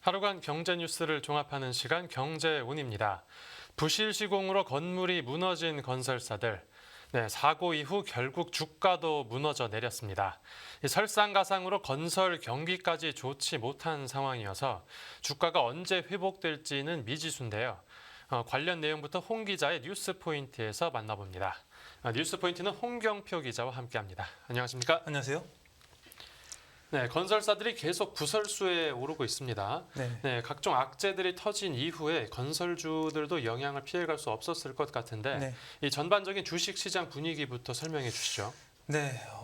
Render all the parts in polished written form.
하루간 경제 뉴스를 종합하는 시간 경제운입니다. 부실 시공으로 건물이 무너진 건설사들. 사고 이후 결국 주가도 무너져 내렸습니다. 설상가상으로 건설 경기까지 좋지 못한 상황이어서 주가가 언제 회복될지는 미지수인데요. 관련 내용부터 홍 기자의 뉴스 포인트에서 만나봅니다. 뉴스 포인트는 홍경표 기자와 함께합니다. 안녕하십니까? 안녕하세요. 건설사들이 계속 부설수에 오르고 있습니다. 각종 악재들이 터진 이후에 건설주들도 영향을 피해갈 수 없었을 것 같은데 이 전반적인 주식시장 분위기부터 설명해 주시죠.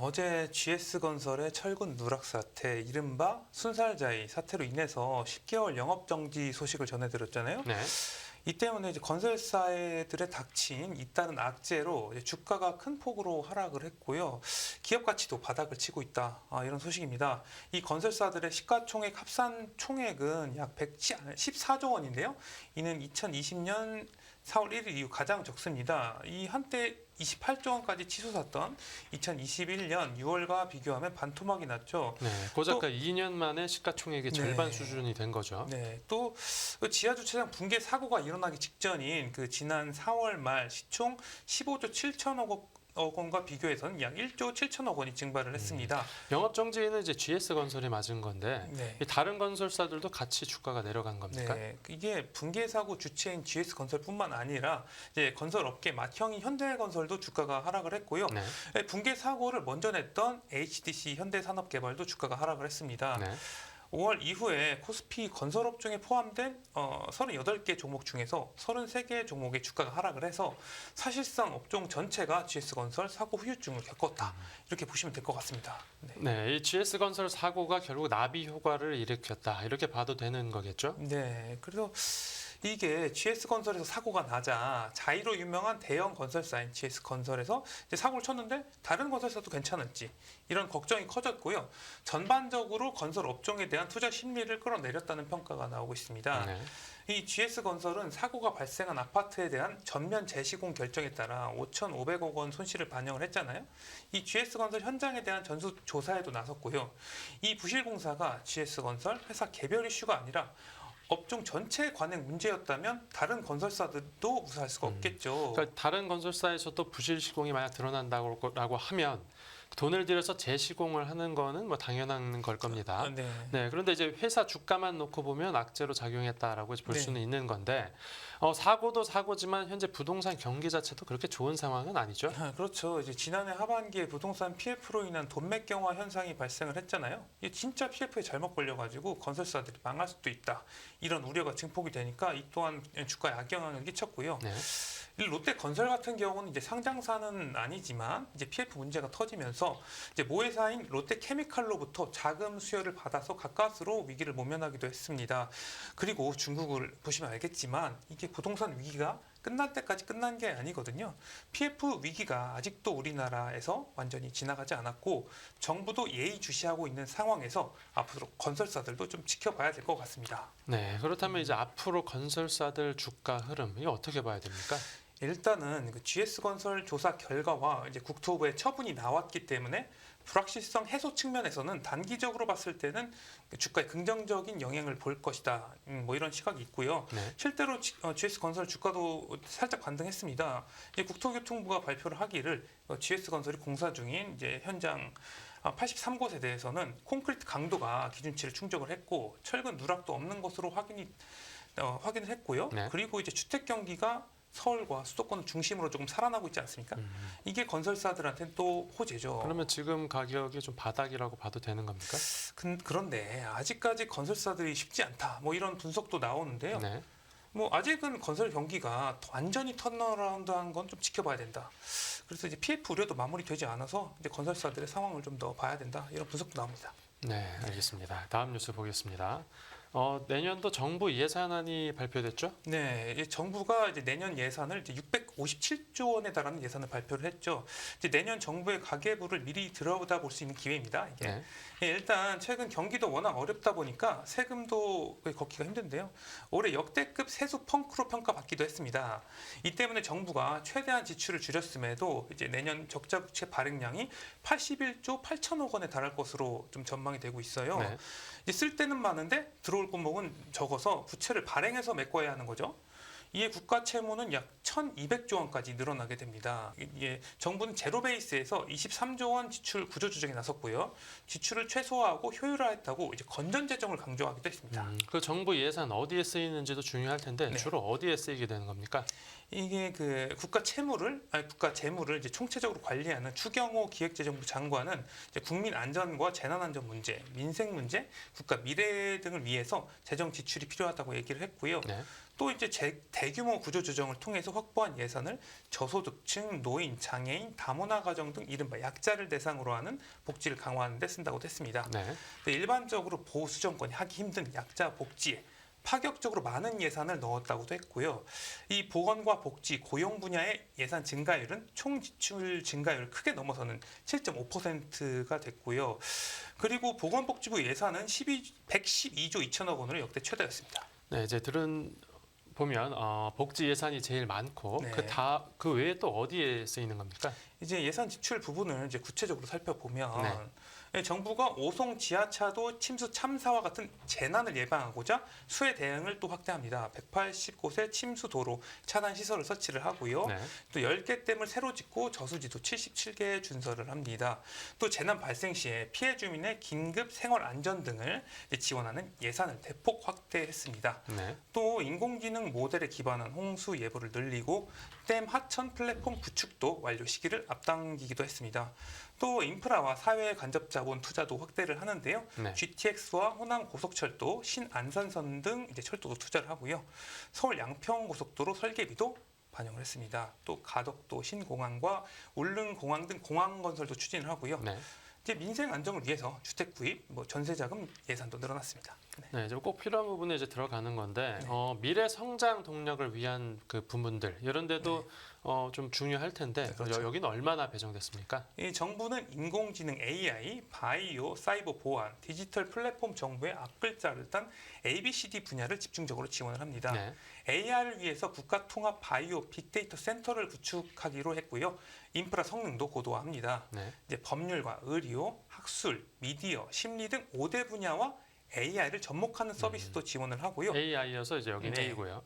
어제 GS건설의 철근 누락 사태, 이른바 순살자의 사태로 인해서 10개월 영업정지 소식을 전해드렸잖아요. 이 때문에 이제 건설사들에 닥친 잇따른 악재로 이제 주가가 큰 폭으로 하락을 했고요. 기업 가치도 바닥을 치고 있다. 이런 소식입니다. 이 건설사들의 시가총액 합산 총액은 약 114조 원인데요. 이는 2020년 4월 1일 이후 가장 적습니다. 이 한때 28조 원까지 치솟았던 2021년 6월과 비교하면 반토막이 났죠. 고작가 2년 만에 시가총액의 절반 수준이 된 거죠. 또 지하주차장 붕괴 사고가 일어나기 직전인 그 지난 4월 말 시총 15조 7천억 원과 비교해서는 약 1조 7천억 원이 증발을 했습니다. 영업정지는 이제 GS건설이 맞은 건데 다른 건설사들도 같이 주가가 내려간 겁니까? 이게 붕괴 사고 주체인 GS건설뿐만 아니라 이제 건설업계 맏형인 현대건설도 주가가 하락을 했고요. 붕괴 사고를 먼저 냈던 HDC 현대산업개발도 주가가 하락을 했습니다. 5월 이후에 코스피 건설업종에 포함된 38개 종목 중에서 33개 종목의 주가가 하락을 해서 사실상 업종 전체가 GS건설 사고 후유증을 겪었다. 이렇게 보시면 될 것 같습니다. 이 GS건설 사고가 결국 나비 효과를 일으켰다. 이렇게 봐도 되는 거겠죠? 그래서 이게 GS건설에서 사고가 나자 자이로 유명한 대형 건설사인 GS건설에서 이제 사고를 쳤는데 다른 건설사도 괜찮을지 이런 걱정이 커졌고요. 전반적으로 건설 업종에 대한 투자 심리를 끌어내렸다는 평가가 나오고 있습니다. 이 GS건설은 사고가 발생한 아파트에 대한 전면 재시공 결정에 따라 5,500억 원 손실을 반영을 했잖아요. 이 GS건설 현장에 대한 전수조사에도 나섰고요. 이 부실공사가 GS건설 회사 개별 이슈가 아니라 업종 전체에 관한 문제였다면 다른 건설사들도 무사할 수가 없겠죠. 그러니까 다른 건설사에서도 부실 시공이 만약 드러난다고 하면 돈을 들여서 재시공을 하는 거는 뭐 당연한 걸 겁니다. 그런데 이제 회사 주가만 놓고 보면 악재로 작용했다라고 볼 수는 있는 건데 사고도 사고지만 현재 부동산 경기 자체도 그렇게 좋은 상황은 아니죠? 그렇죠. 이제 지난해 하반기에 부동산 PF로 인한 돈맥경화 현상이 발생을 했잖아요. 이게 진짜 PF에 잘못 걸려가지고 건설사들이 망할 수도 있다. 이런 우려가 증폭이 되니까 이 또한 주가에 악영향을 끼쳤고요. 롯데건설 같은 경우는 이제 상장사는 아니지만 이제 PF 문제가 터지면서 이제 모회사인 롯데케미칼로부터 자금 수여를 받아서 가까스로 위기를 모면하기도 했습니다. 그리고 중국을 보시면 알겠지만 이게 부동산 위기가 끝날 때까지 끝난 게 아니거든요. PF 위기가 아직도 우리나라에서 완전히 지나가지 않았고 정부도 예의주시하고 있는 상황에서 앞으로 건설사들도 좀 지켜봐야 될 것 같습니다. 그렇다면 이제 앞으로 건설사들 주가 흐름 이거 어떻게 봐야 됩니까? 일단은 그 GS건설 조사 결과와 이제 국토부의 처분이 나왔기 때문에 불확실성 해소 측면에서는 단기적으로 봤을 때는 주가에 긍정적인 영향을 볼 것이다. 뭐 이런 시각이 있고요. 실제로 GS건설 주가도 살짝 반등했습니다. 이제 국토교통부가 발표를 하기를 GS건설이 공사 중인 이제 현장 83곳에 대해서는 콘크리트 강도가 기준치를 충족을 했고 철근 누락도 없는 것으로 확인을 했고요. 그리고 이제 주택 경기가 서울과 수도권 중심으로 조금 살아나고 있지 않습니까? 이게 건설사들한테는 또 호재죠. 그러면 지금 가격이 좀 바닥이라고 봐도 되는 겁니까? 그런데 아직까지 건설사들이 쉽지 않다. 뭐 이런 분석도 나오는데요. 뭐 아직은 건설 경기가 완전히 턴어라운드한 건 좀 지켜봐야 된다. 그래서 이제 PF 우려도 마무리되지 않아서 이제 건설사들의 상황을 좀 더 봐야 된다. 이런 분석도 나옵니다. 알겠습니다. 다음 뉴스 보겠습니다. 내년도 정부 예산안이 발표됐죠? 이제 정부가 이제 내년 예산을 이제 657조 원에 달하는 예산을 발표를 했죠. 이제 내년 정부의 가계부를 미리 들여다볼 수 있는 기회입니다. 이게 일단 최근 경기도 워낙 어렵다 보니까 세금도 걷기가 힘든데요. 올해 역대급 세수 펑크로 평가받기도 했습니다. 이 때문에 정부가 최대한 지출을 줄였음에도 이제 내년 적자 부채 발행량이 81조 8천억 원에 달할 것으로 좀 전망이 되고 있어요. 이제 쓸 때는 많은데 들어올 메꿔올 품목은 적어서 부채를 발행해서 메꿔야 하는 거죠. 이에 국가 채무는 약 1,200조 원까지 늘어나게 됩니다. 이게 정부는 제로 베이스에서 23조 원 지출 구조 조정에 나섰고요. 지출을 최소화하고 효율화했다고 이제 건전 재정을 강조하기도 했습니다. 그 정부 예산 어디에 쓰이는지도 중요할 텐데 네. 주로 어디에 쓰이게 되는 겁니까? 이게 그 국가 재무를 이제 총체적으로 관리하는 추경호 기획재정부 장관은 이제 국민 안전과 재난 안전 문제, 민생 문제, 국가 미래 등을 위해서 재정 지출이 필요하다고 얘기를 했고요. 네. 또 이제 대규모 구조 조정을 통해서 확보한 예산을 저소득층, 노인, 장애인, 다문화 가정 등 이른바 약자를 대상으로 하는 복지를 강화하는 데 쓴다고 했습니다. 네. 일반적으로 보수 정권이 하기 힘든 약자 복지에 파격적으로 많은 예산을 넣었다고도 했고요. 이 보건과 복지, 고용 분야의 예산 증가율은 총 지출 증가율을 크게 넘어서는 7.5%가 됐고요. 그리고 보건복지부 예산은 112조 2천억 원으로 역대 최다였습니다. 네, 이제 보면 복지 예산이 제일 많고 네. 그 외에 또 어디에 쓰이는 겁니까? 이제 예산 지출 부분을 이제 구체적으로 살펴보면 정부가 오송 지하차도 침수 참사와 같은 재난을 예방하고자 수해 대응을 또 확대합니다. 180곳의 침수 도로 차단 시설을 설치를 하고요. 네. 또 10개 댐을 새로 짓고 저수지도 77개 준설을 합니다. 또 재난 발생 시에 피해 주민의 긴급 생활 안전 등을 이제 지원하는 예산을 대폭 확대했습니다. 네. 또 인공지능 모델에 기반한 홍수 예보를 늘리고 댐 하천 플랫폼 구축도 완료 시기를 앞당기기도 했습니다. 또 인프라와 사회 간접 자본 투자도 확대를 하는데요. 네. GTX와 호남 고속철도, 신안산선 등 이제 철도도 투자를 하고요. 서울 양평 고속도로 설계비도 반영을 했습니다. 또 가덕도 신공항과 울릉공항 등 공항 건설도 추진을 하고요. 네. 이제 민생 안정을 위해서 주택 구입, 전세 자금 예산도 늘어났습니다. 네. 네, 이제 꼭 필요한 부분에 이제 들어가는 건데 네. 미래 성장 동력을 위한 그 부분들 이런 데도 좀 중요할 텐데 네, 그렇죠. 여기는 얼마나 배정됐습니까? 이 정부는 인공지능 AI, 바이오, 사이버 보안, 디지털 플랫폼 정보의 앞글자를 딴 ABCD 분야를 집중적으로 지원을 합니다. 네. AR을 위해서 국가 통합 바이오 빅데이터 센터를 구축하기로 했고요. 인프라 성능도 고도화합니다. 네. 이제 법률과 의료, 학술, 미디어, 심리 등 5대 분야와 AI를 접목하는 서비스도 지원을 하고요. AI여서 이제 여기는 네. A고요.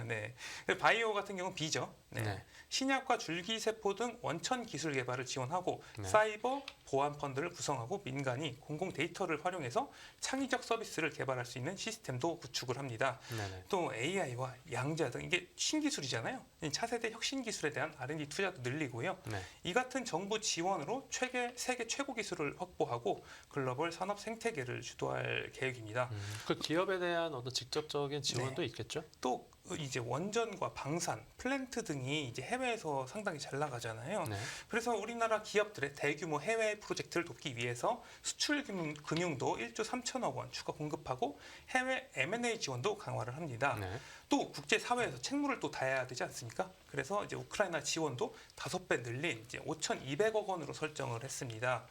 네. 바이오 같은 경우는 B죠. 네. 네. 신약과 줄기세포 등 원천 기술 개발을 지원하고 네. 사이버 보안 펀드를 구성하고 민간이 공공 데이터를 활용해서 창의적 서비스를 개발할 수 있는 시스템도 구축을 합니다. 네네. 또 AI와 양자 등 이게 신기술이잖아요. 이 차세대 혁신 기술에 대한 R&D 투자도 늘리고요. 네. 이 같은 정부 지원으로 세계 최고 기술을 확보하고 글로벌 산업 생태계를 주도할 계획입니다. 그 기업에 대한 어떤 직접적인 지원도 있겠죠? 또 이제 원전과 방산, 플랜트 등이 이제 해외에서 상당히 잘 나가잖아요. 네. 그래서 우리나라 기업들의 대규모 해외 프로젝트를 돕기 위해서 수출 금융도 1조 3천억 원 추가 공급하고 해외 M&A 지원도 강화를 합니다. 네. 또 국제 사회에서 책무를 또 다해야 되지 않습니까? 그래서 이제 우크라이나 지원도 5배 늘린 이제 5,200억 원으로 설정을 했습니다.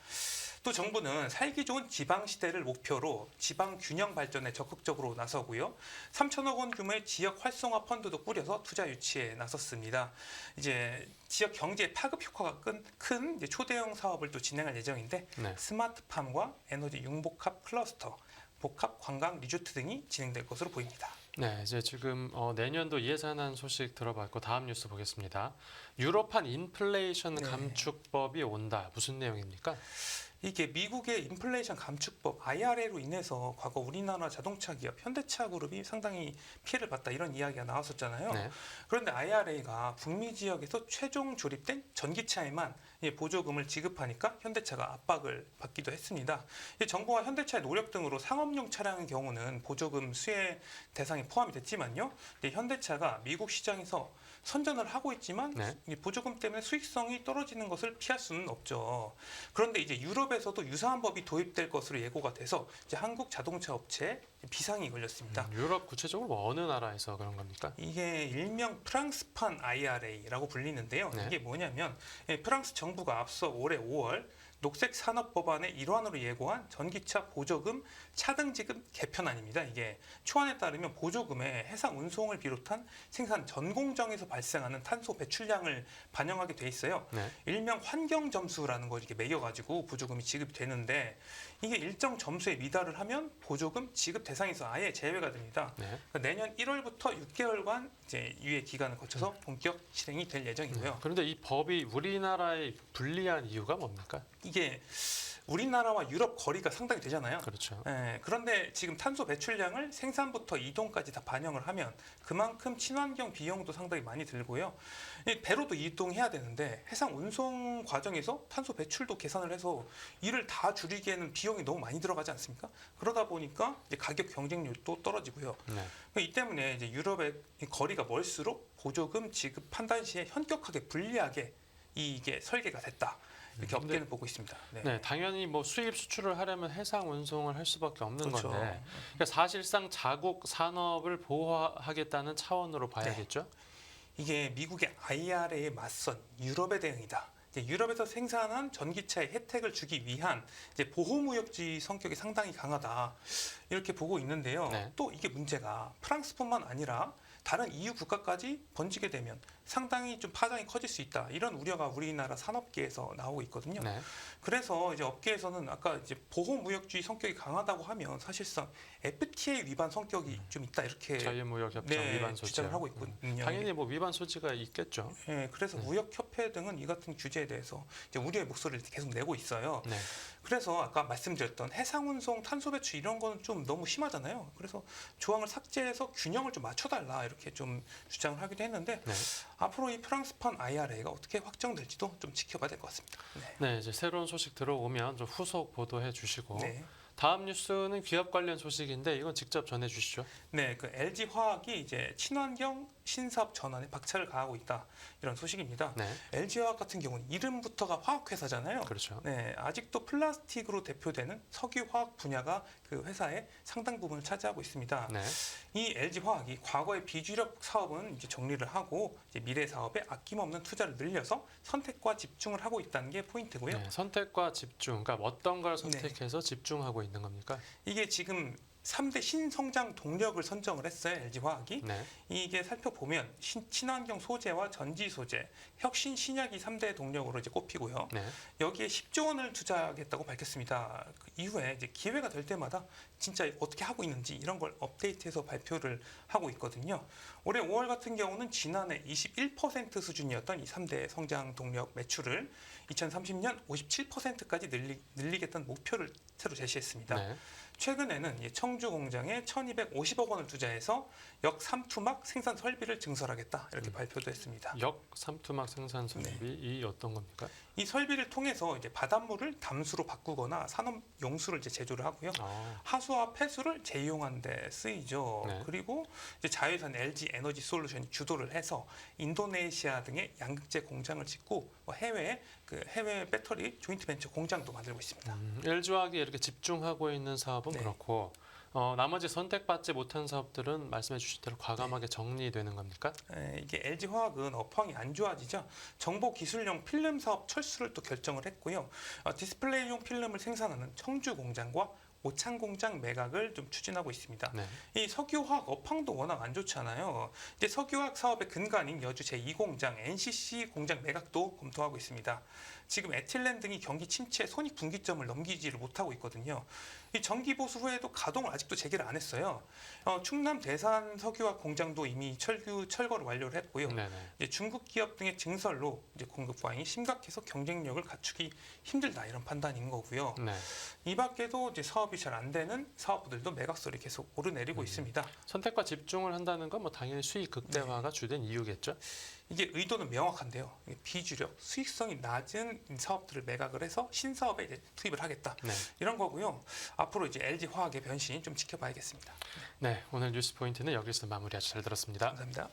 또 정부는 살기 좋은 지방 시대를 목표로 지방 균형 발전에 적극적으로 나서고요. 3천억 원 규모의 지역 활성화 펀드도 꾸려서 투자 유치에 나섰습니다. 이제 지역 경제에 파급 효과가 큰 이제 초대형 사업을 또 진행할 예정인데 네. 스마트팜과 에너지 융복합 클러스터, 복합 관광 리조트 등이 진행될 것으로 보입니다. 네, 이제 지금 내년도 예산안 소식 들어봤고 다음 뉴스 보겠습니다. 유럽판 인플레이션 네. 감축법이 온다. 무슨 내용입니까? 이게 미국의 인플레이션 감축법 IRA로 인해서 과거 우리나라 자동차 기업 현대차 그룹이 상당히 피해를 봤다 이런 이야기가 나왔었잖아요. 네. 그런데 IRA가 북미 지역에서 최종 조립된 전기차에만 보조금을 지급하니까 현대차가 압박을 받기도 했습니다. 정부와 현대차의 노력 등으로 상업용 차량의 경우는 보조금 수혜 대상에 포함이 됐지만요. 현대차가 미국 시장에서 선전을 하고 있지만 네. 이 보조금 때문에 수익성이 떨어지는 것을 피할 수는 없죠. 그런데 이제 유럽에서도 유사한 법이 도입될 것으로 예고가 돼서 이제 한국 자동차 업체에 비상이 걸렸습니다. 유럽 구체적으로 뭐 어느 나라에서 그런 겁니까? 이게 일명 프랑스판 IRA라고 불리는데요. 네. 이게 뭐냐면 프랑스 정부가 앞서 올해 5월 녹색 산업 법안의 일환으로 예고한 전기차 보조금 차등 지급 개편안입니다. 이게 초안에 따르면 보조금에 해상 운송을 비롯한 생산 전 공정에서 발생하는 탄소 배출량을 반영하게 돼 있어요. 네. 일명 환경 점수라는 걸 이렇게 매겨가지고 보조금이 지급되는데 이게 일정 점수에 미달을 하면 보조금 지급 대상에서 아예 제외가 됩니다. 네. 그러니까 내년 1월부터 6개월간 이제 유예 기간을 거쳐서 본격 실행이 될 예정이고요. 그런데 이 법이 우리나라에 불리한 이유가 뭡니까? 이게 우리나라와 유럽 거리가 상당히 되잖아요. 그렇죠. 그런데 지금 탄소 배출량을 생산부터 이동까지 다 반영을 하면 그만큼 친환경 비용도 상당히 많이 들고요. 이 배로도 이동해야 되는데 해상 운송 과정에서 탄소 배출도 계산을 해서 이를 다 줄이기에는 비용이 너무 많이 들어가지 않습니까? 그러다 보니까 이제 가격 경쟁률도 떨어지고요. 네. 이 때문에 이제 유럽의 이 거리가 멀수록 보조금 지급 판단 시에 현격하게 불리하게 이게 설계가 됐다. 이렇게 업계는 보고 있습니다. 네, 당연히 뭐 수입 수출을 하려면 해상 운송을 할 수밖에 없는 그렇죠. 건데, 그러니까 사실상 자국 산업을 보호하겠다는 차원으로 봐야겠죠. 이게 미국의 IRA에 맞선 유럽의 대응이다. 이제 유럽에서 생산한 전기차의 혜택을 주기 위한 이제 보호무역주의 성격이 상당히 강하다. 이렇게 보고 있는데요. 네. 또 이게 문제가 프랑스뿐만 아니라 다른 EU 국가까지 번지게 되면 상당히 좀 파장이 커질 수 있다. 이런 우려가 우리나라 산업계에서 나오고 있거든요. 네. 그래서 이제 업계에서는 아까 이제 보호무역주의 성격이 강하다고 하면 사실상 FTA 위반 성격이 좀 있다 이렇게 자유무역협정 위반 소지 주장을 하고 있거든요. 당연히 뭐 위반 소지가 있겠죠. 그래서 무역협회 등은 이 같은 규제에 대해서 이제 우려의 목소리를 계속 내고 있어요. 네. 그래서 아까 말씀드렸던 해상운송, 탄소 배출 이런 거는 좀 너무 심하잖아요. 그래서 조항을 삭제해서 균형을 좀 맞춰달라 이렇게 좀 주장을 하기도 했는데 네. 앞으로 이 프랑스판 IRA가 어떻게 확정될지도 좀 지켜봐야 될 것 같습니다. 네, 이제 새로운 소식 들어오면 좀 후속 보도해 주시고 네. 다음 뉴스는 기업 관련 소식인데 이건 직접 전해 주시죠. 네, 그 LG 화학이 이제 친환경 신사업 전환에 박차를 가하고 있다 이런 소식입니다. 네, LG 화학 같은 경우는 이름부터가 화학 회사잖아요. 그렇죠. 네, 아직도 플라스틱으로 대표되는 석유 화학 분야가 그 회사의 상당 부분을 차지하고 있습니다. 네, 이 LG 화학이 과거의 비주력 사업은 이제 정리를 하고 이제 미래 사업에 아낌없는 투자를 늘려서 선택과 집중을 하고 있다는 게 포인트고요. 네, 선택과 집중, 그러니까 어떤 걸 선택해서 집중하고 있는 겁니까? 이게 지금 3대 신성장 동력을 선정을 했어요. LG 화학이. 네, 이게 살펴보면 친환경 소재와 전지 소재, 혁신 신약이 3대 동력으로 이제 꼽히고요. 네, 여기에 10조 원을 투자하겠다고 밝혔습니다. 그 이후에 이제 기회가 될 때마다 진짜 어떻게 하고 있는지 이런 걸 업데이트해서 발표를 하고 있거든요. 올해 5월 같은 경우는 지난해 21% 수준이었던 이 3대 성장 동력 매출을 2030년 57%까지 늘리겠다는 목표를 새로 제시했습니다. 네. 최근에는 이 청주 공장에 1,250억 원을 투자해서 역삼투막 생산 설비를 증설하겠다 이렇게 발표도 했습니다. 역삼투막 생산 설비 어떤 겁니까? 이 설비를 통해서 이제 바닷물을 담수로 바꾸거나 산업 용수를 이제 제조를 하고요. 하수와 폐수를 재이용하는 데 쓰이죠. 네. 그리고 이제 자회사 LG 에너지 솔루션이 주도를 해서 인도네시아 등의 양극재 공장을 짓고 해외에 해외 배터리 조인트 벤처 공장도 만들고 있습니다. LG화학이 이렇게 집중하고 있는 사업은 네. 그렇고 나머지 선택받지 못한 사업들은 말씀해 주신 대로 과감하게 정리되는 겁니까? 이게 LG 화학은 업황이 안 좋아지자 정보 기술용 필름 사업 철수를 또 결정을 했고요. 디스플레이용 필름을 생산하는 청주 공장과 오창 공장 매각을 좀 추진하고 있습니다. 네. 이 석유화학 업황도 워낙 안 좋잖아요. 이제 석유화학 사업의 근간인 여주 제2공장 NCC 공장 매각도 검토하고 있습니다. 지금 에틸렌 등이 경기 침체에 손익분기점을 넘기지를 못하고 있거든요. 이 정기 보수 후에도 가동을 아직도 재개를 안 했어요. 충남 대산 석유화학 공장도 이미 철거를 완료를 했고요. 네네. 이제 중국 기업 등의 증설로 이제 공급 과잉이 심각해서 경쟁력을 갖추기 힘들다 이런 판단인 거고요. 네. 이 밖에도 이제 사업이 잘 안 되는 사업부들도 매각설이 계속 오르내리고 있습니다. 선택과 집중을 한다는 건 뭐 당연히 수익 극대화가 주된 이유겠죠. 이게 의도는 명확한데요. 이게 비주력, 수익성이 낮은 사업들을 매각을 해서 신사업에 이제 투입을 하겠다. 네. 이런 거고요. 앞으로 이제 LG 화학의 변신 좀 지켜봐야겠습니다. 네, 오늘 뉴스 포인트는 여기서 마무리하죠. 잘 들었습니다. 감사합니다.